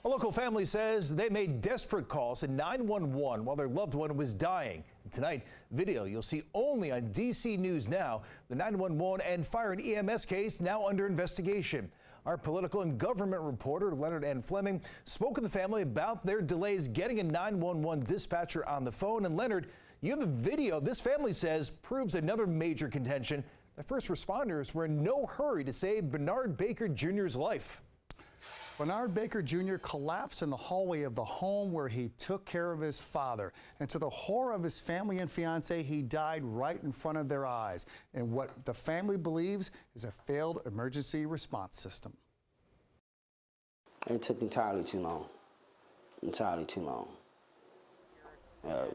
A local family says they made desperate calls to 911 while their loved one was dying. Tonight, video you'll see only on DC News Now. The 911 and fire and EMS case now under investigation. Our political and government reporter, Leonard N. Fleming, spoke with the family about their delays getting a 911 dispatcher on the phone. And Leonard, you have a video this family says proves another major contention. The first responders were in no hurry to save Bernard Baker Jr.'s life. Bernard Baker Jr. collapsed in the hallway of the home where he took care of his father. And to the horror of his family and fiance, he died right in front of their eyes in what the family believes is a failed emergency response system. It took entirely too long. Entirely too long. I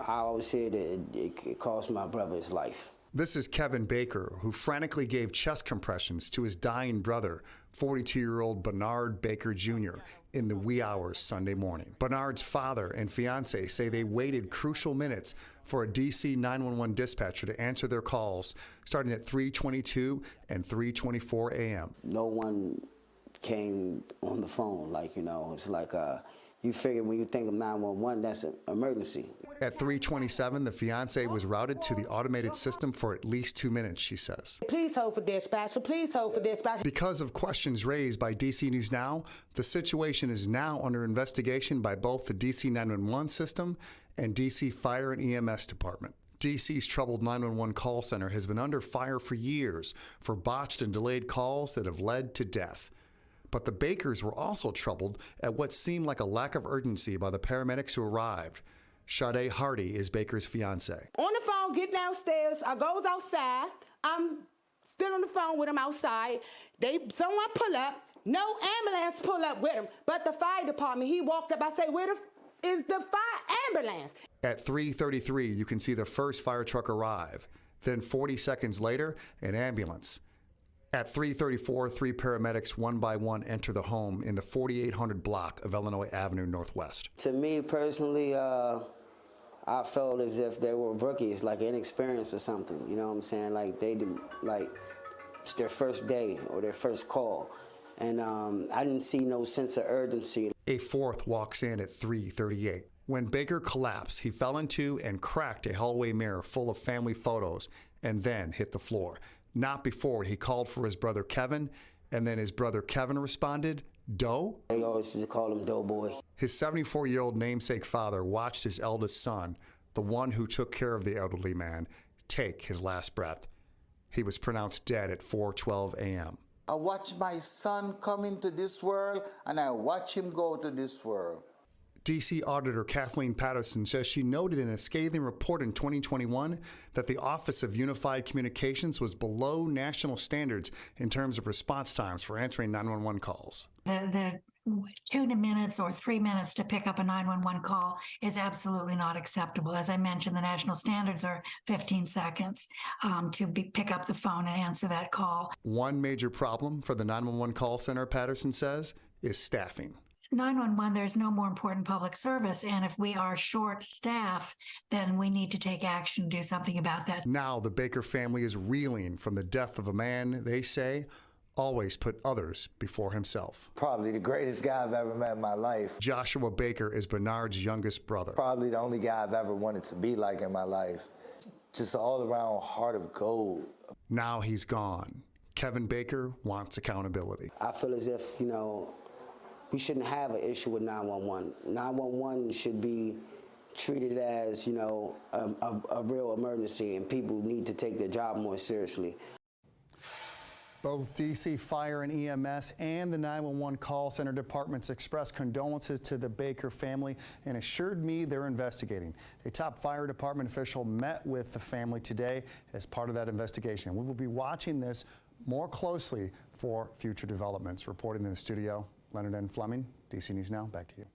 always said it cost my brother his life. This is Kevin Baker, who frantically gave chest compressions to his dying brother, 42-year-old Bernard Baker Jr., in the wee hours Sunday morning. Bernard's father and fiance say they waited crucial minutes for a DC 911 dispatcher to answer their calls, starting at 3:22 and 3:24 a.m. No one came on the phone, it's like you figure when you think of 911, that's an emergency. At 3:27, the fiance was routed to the automated system for at least 2 minutes, she says. Please hold for dispatcher, please hold for dispatcher. Because of questions raised by DC News Now, the situation is now under investigation by both the DC 911 system and DC Fire and EMS Department. DC's troubled 911 call center has been under fire for years for botched and delayed calls that have led to death. But the Bakers were also troubled at what seemed like a lack of urgency by the paramedics who arrived. Sade Hardy is Baker's fiance. On the phone, get downstairs. I goes outside. I'm still on the phone with him outside. Someone pull up. No ambulance pull up with him, but the fire department. He walked up. I say, where is the fire ambulance? At 3:33, you can see the first fire truck arrive. Then 40 seconds later, an ambulance. At 3:34, 3 paramedics one by one enter the home in the 4800 block of Illinois Avenue Northwest. To me personally, I felt as if they were rookies, like inexperienced or something. You know what I'm saying? Like it's their first day or their first call. And I didn't see no sense of urgency. A fourth walks in at 3:38. When Baker collapsed, he fell into and cracked a hallway mirror full of family photos and then hit the floor. Not before he called for his brother Kevin, and then his brother Kevin responded, Doe? They always used to call him Doughboy. His 74-year-old namesake father watched his eldest son, the one who took care of the elderly man, take his last breath. He was pronounced dead at 4:12 a.m. I watched my son come into this world, and I watch him go to this world. DC Auditor Kathleen Patterson says she noted in a scathing report in 2021 that the Office of Unified Communications was below national standards in terms of response times for answering 911 calls. The 2 minutes or 3 minutes to pick up a 911 call is absolutely not acceptable. As I mentioned, the national standards are 15 seconds to pick up the phone and answer that call. One major problem for the 911 call center, Patterson says, is staffing. 911, there's no more important public service, and if we are short staff, then we need to take action to do something about that. Now the Baker family is reeling from the death of a man they say always put others before himself. Probably the greatest guy I've ever met in my life. Joshua Baker is Bernard's youngest brother. Probably the only guy I've ever wanted to be like in my life. Just all around heart of gold. Now he's gone. Kevin Baker wants accountability. I feel as if, we shouldn't have an issue with 911. 911 should be treated as, a real emergency, and people need to take their job more seriously. Both DC Fire and EMS and the 911 call center departments expressed condolences to the Baker family and assured me they're investigating. A top fire department official met with the family today as part of that investigation. We will be watching this more closely for future developments. Reporting in the studio, Leonard N. Fleming, DC News Now. Back to you.